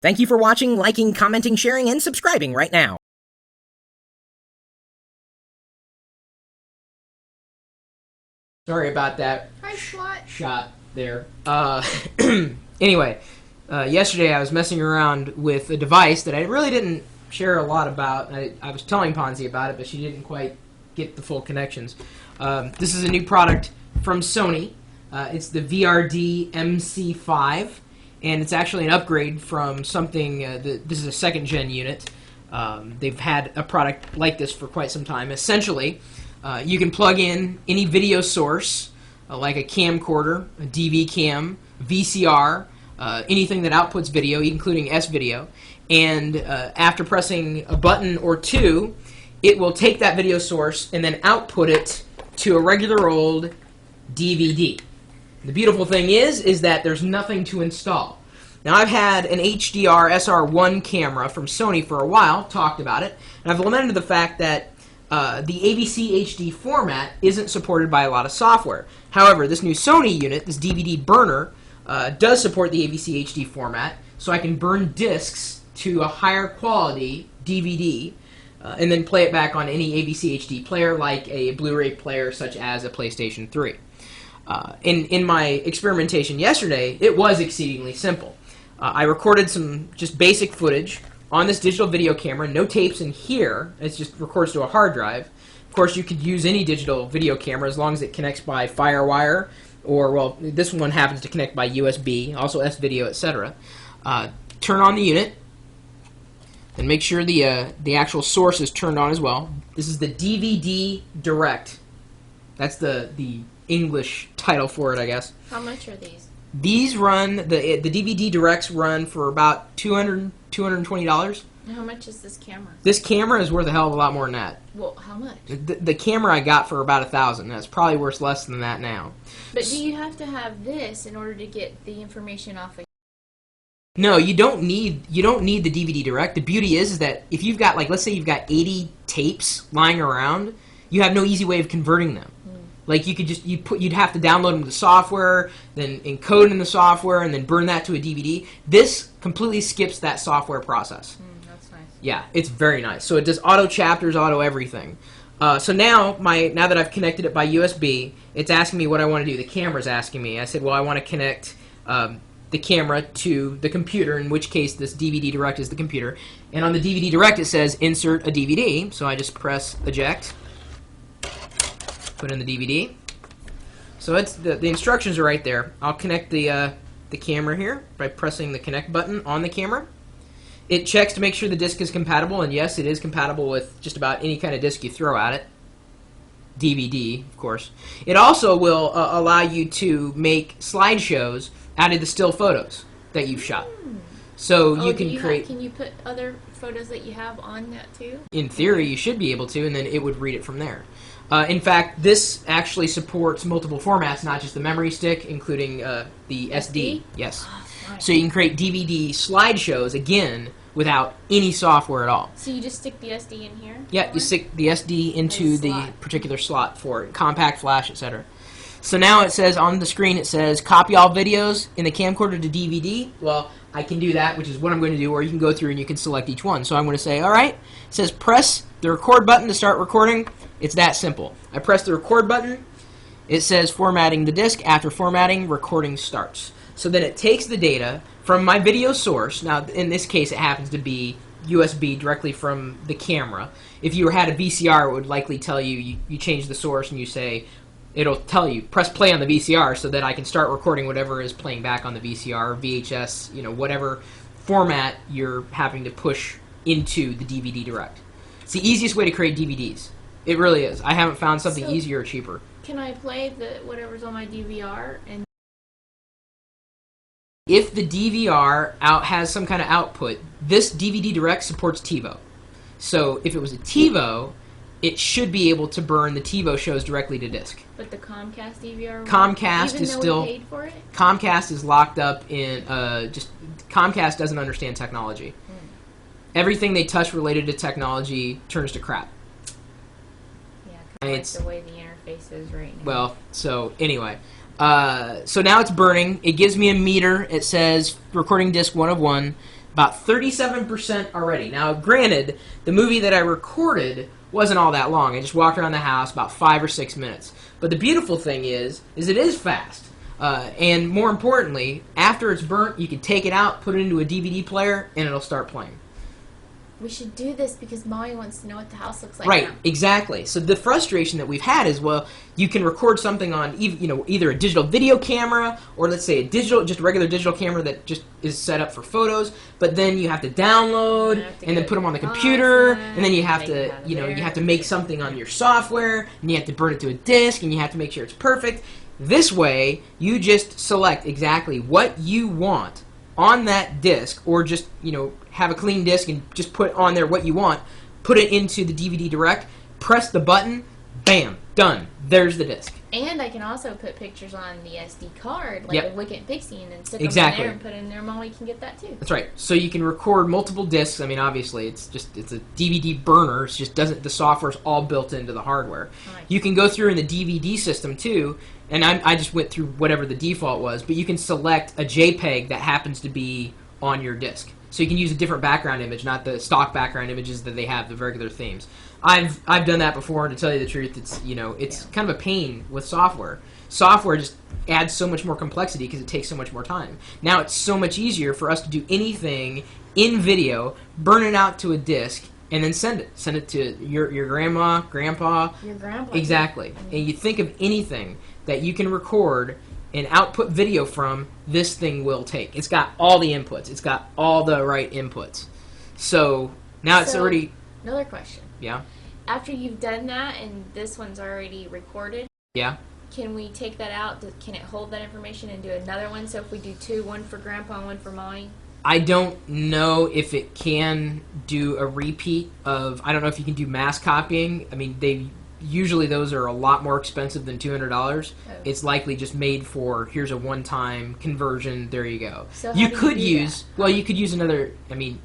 Thank you for watching, liking, commenting, sharing, and subscribing right now. Sorry about that. Hi, SWAT. Shot there. Anyway, yesterday I was messing around with a device that I really didn't share a lot about. I was telling Ponzi about it, but she didn't quite get the full connections. This is a new product from Sony. It's the VRD MC5, and it's actually an upgrade from something. This is a second-gen unit. They've had a product like this for quite some time. Essentially, you can plug in any video source, like a camcorder, a DV cam, VCR, anything that outputs video, including S-video, and after pressing a button or two, it will take that video source and then output it to a regular old DVD. The beautiful thing is that there's nothing to install. Now, I've had an HDR SR1 camera from Sony for a while, talked about it, and I've lamented the fact that the AVC HD format isn't supported by a lot of software. However, this new Sony unit, this DVD burner, does support the AVC HD format, so I can burn discs to a higher quality DVD and then play it back on any AVC HD player, like a Blu-ray player such as a PlayStation 3. In my experimentation yesterday, it was exceedingly simple. I recorded some just basic footage on this digital video camera, no tapes in here. It just records to a hard drive. Of course, you could use any digital video camera as long as it connects by FireWire, or, well, this one happens to connect by USB, also S-video, etc. Turn on the unit, and make sure the actual source is turned on as well. This is the DVDirect. That's the English title for it, I guess. How much are these? These run, the DVDirects run for about $220. And how much is this camera? This camera is worth a hell of a lot more than that. Well, how much? The camera I got for about $1,000. That's probably worth less than that now. But do you have to have this in order to get the information off of? No, you don't need the DVDirect. The beauty is that if you've got, like, let's say you've got 80 tapes lying around, you have no easy way of converting them. Like, you could just you'd have to download them to the software, then encode in the software, and then burn that to a DVD. This completely skips that software process. That's nice. Yeah, it's very nice. So it does auto chapters, auto everything. So now that I've connected it by USB, it's asking me what I want to do. The camera's asking me. I said, well, I want to connect the camera to the computer, in which case this DVDirect is the computer. And on the DVDirect it says insert a DVD. So I just press eject. Put in the DVD. So it's the instructions are right there. I'll connect the camera here by pressing the connect button on the camera. It checks to make sure the disc is compatible, and yes, it is compatible with just about any kind of disc you throw at it. DVD, of course. It also will allow you to make slideshows out of the still photos that you've shot. So you can create. Can you put other photos that you have on that too? In theory, you should be able to, and then it would read it from there. In fact, this actually supports multiple formats, not just the memory stick, including the SD. Yes. Oh, nice. So you can create DVD slideshows, again, without any software at all. So you just stick the SD in here? Yeah, you stick the SD into the particular slot for it, compact flash, etc. So now it says on the screen, it says copy all videos in the camcorder to DVD. Well, I can do that, which is what I'm going to do, or you can go through and you can select each one. So I'm going to say, all right, it says press the record button to start recording. It's that simple. I press the record button. It says formatting the disc. After formatting, recording starts. So then it takes the data from my video source. Now, in this case, it happens to be USB directly from the camera. If you had a VCR, it would likely tell you, you change the source and you say, it'll tell you, press play on the VCR so that I can start recording whatever is playing back on the VCR, VHS, whatever format you're having to push into the DVDirect. It's the easiest way to create DVDs. It really is. I haven't found something easier or cheaper. Can I play whatever's on my DVR? And if the DVR has some kind of output, this DVDirect supports TiVo. So if it was a TiVo, it should be able to burn the TiVo shows directly to disc. But the Comcast DVR, Comcast is still. We paid for it? Comcast is locked up in Comcast doesn't understand technology. Everything they touch related to technology turns to crap. Yeah, kind of like the way the interface is right now. Well, so anyway, so now it's burning. It gives me a meter. It says recording disc 1 of 1. About 37% already. Now, granted, the movie that I recorded wasn't all that long. I just walked around the house about 5 or 6 minutes. But the beautiful thing is it is fast. And more importantly, after it's burnt, you can take it out, put it into a DVD player, and it'll start playing. We should do this because Molly wants to know what the house looks like Right, now. exactly. So the frustration that we've had is, well, you can record something on either a digital video camera or let's say just a regular digital camera that just is set up for photos, but then you have to download and then put them on the computer, and then you have to, you have to make something on your software, and you have to burn it to a disk, and you have to make sure it's perfect. This way, you just select exactly what you want on that disc, or just, have a clean disc and just put on there what you want, put it into the DVDirect, press the button, bam, done. There's the disc. And I can also put pictures on the SD card, like Yep. a Wicket Pixie, and then stick Exactly. them in there and put it in there. Molly can get that too. That's right. So you can record multiple discs. I mean, obviously, it's a DVD burner. It just doesn't. The software's all built into the hardware. Nice. You can go through in the DVD system too, and I just went through whatever the default was. But you can select a JPEG that happens to be on your disc. So you can use a different background image, not the stock background images that they have, the regular themes. I've done that before, and to tell you the truth, it's kind of a pain with software. Software just adds so much more complexity because it takes so much more time. Now it's so much easier for us to do anything in video, burn it out to a disc, and then send it. Send it to your grandma, grandpa. Your grandpa. Exactly. And you think of anything that you can record and output video from, this thing will take. It's got all the inputs. It's got all the right inputs. So now it's already... Another question. Yeah? After you've done that and this one's already recorded, Yeah? can we take that out? Can it hold that information and do another one? So if we do two, one for Grandpa and one for Molly? I don't know if it can do a repeat of... I don't know if you can do mass copying. I mean, usually those are a lot more expensive than $200. Oh. It's likely just made for, here's a one-time conversion, there you go. So You how do could you do use... that? Well, you could use another... I mean,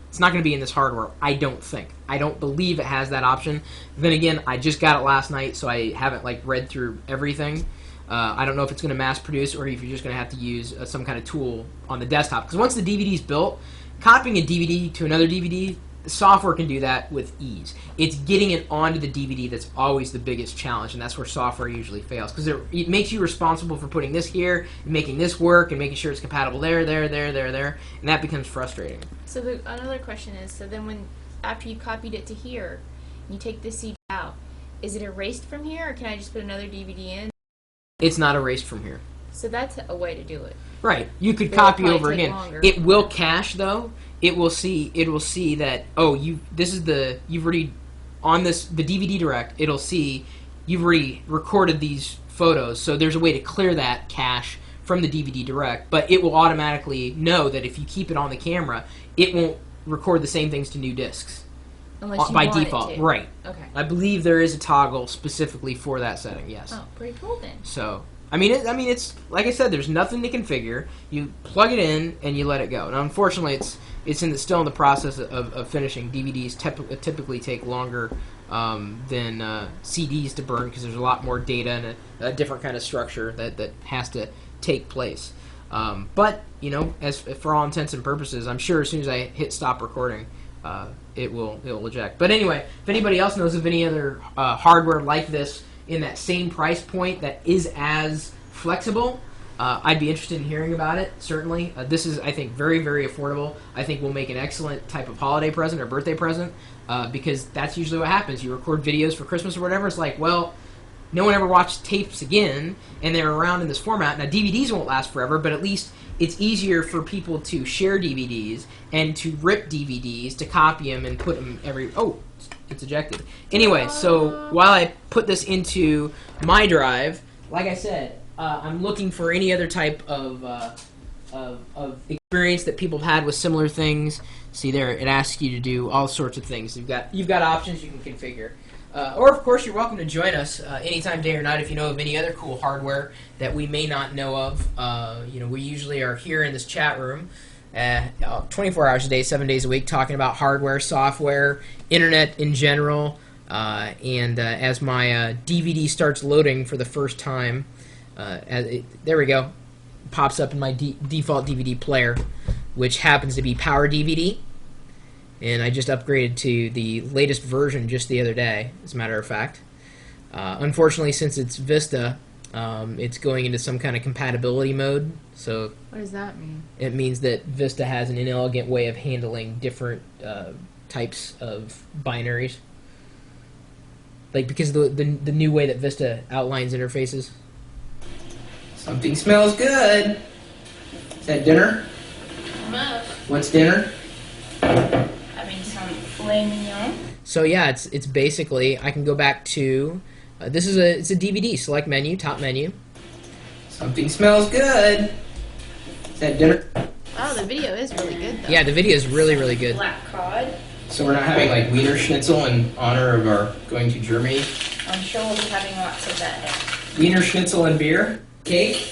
it's not going to be in this hardware, I don't think. I don't believe it has that option. Then again, I just got it last night, so I haven't read through everything. I don't know if it's going to mass produce or if you're just going to have to use some kind of tool on the desktop. Because once the DVD's built, copying a DVD to another DVD, the software can do that with ease. It's getting it onto the DVD that's always the biggest challenge, and that's where software usually fails. Because it makes you responsible for putting this here, and making this work, and making sure it's compatible there, and that becomes frustrating. So another question is, so then after you copied it to here, you take this CD out, is it erased from here, or can I just put another DVD in? It's not erased from here. So that's a way to do it. Right. You could It'll copy probably over take again. longer. It will cache though. It will see that the DVDirect. It'll see you've already recorded these photos. So there's a way to clear that cache from the DVDirect, but it will automatically know that if you keep it on the camera, it won't record the same things to new discs. Unless you by want default, it to. right. Okay. I believe there is a toggle specifically for that setting, yes. Oh, pretty cool then. So, it's like I said, there's nothing to configure. You plug it in and you let it go. Now, unfortunately, it's still in the process of finishing. DVDs typically take longer than CDs to burn because there's a lot more data and a different kind of structure that has to take place. But as for all intents and purposes, I'm sure as soon as I hit stop recording, it will eject. But anyway, if anybody else knows of any other hardware like this in that same price point that is as flexible, I'd be interested in hearing about it, certainly. This is, I think, very, very affordable. I think will make an excellent type of holiday present or birthday present because that's usually what happens. You record videos for Christmas or whatever. It's like, well, no one ever watched tapes again, and they're around in this format. Now, DVDs won't last forever, but at least it's easier for people to share DVDs and to rip DVDs, to copy them and put them Oh, it's ejected. Anyway, so while I put this into my drive, like I said, I'm looking for any other type of experience that people have had with similar things. See there, it asks you to do all sorts of things. You've got options you can configure. Or, of course, you're welcome to join us anytime, day or night, if you know of any other cool hardware that we may not know of. We usually are here in this chat room 24 hours a day, 7 days a week, talking about hardware, software, internet in general. And as my DVD starts loading for the first time, there we go. Pops up in my default DVD player. which happens to be Power DVD. And I just upgraded to the latest version just the other day, as a matter of fact. Unfortunately, since it's Vista, it's going into some kind of compatibility mode. So What does that mean? it means that Vista has an inelegant way of handling different types of binaries. Like, because the new way that Vista outlines interfaces. Something smells good. Is that dinner? What's dinner? Having some filet mignon. So yeah, it's basically, I can go back to it's a DVD select menu, top menu. Something smells good. Is that dinner? Oh, the video is really good though. Yeah, the video is really good. Black cod. So we're not having like Wiener Schnitzel in honor of our going to Germany. I'm sure we'll be having lots of that. Wiener Schnitzel and beer, cake.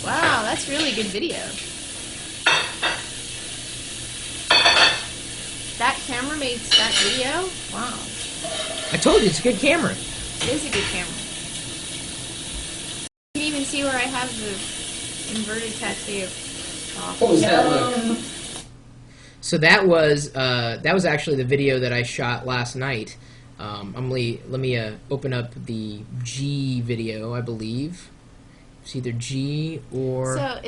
Wow, that's really good video. That camera makes that video? Wow. I told you it's a good camera. It is a good camera. You can even see where I have the inverted tattoo. Oh, What was that look? So that was actually the video that I shot last night. Let me open up the G video, I believe. It's either G or... So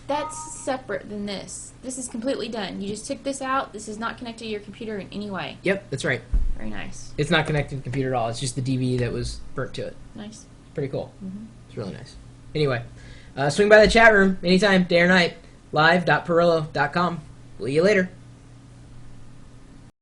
that's separate than this. This is completely done. You just took this out. This is not connected to your computer in any way. Yep, that's right. Very nice. It's not connected to the computer at all. It's just the DVD that was burnt to it. Nice. Pretty cool. Mm-hmm. It's really nice. Anyway, swing by the chat room anytime, day or night. Live.pirillo.com. See you later.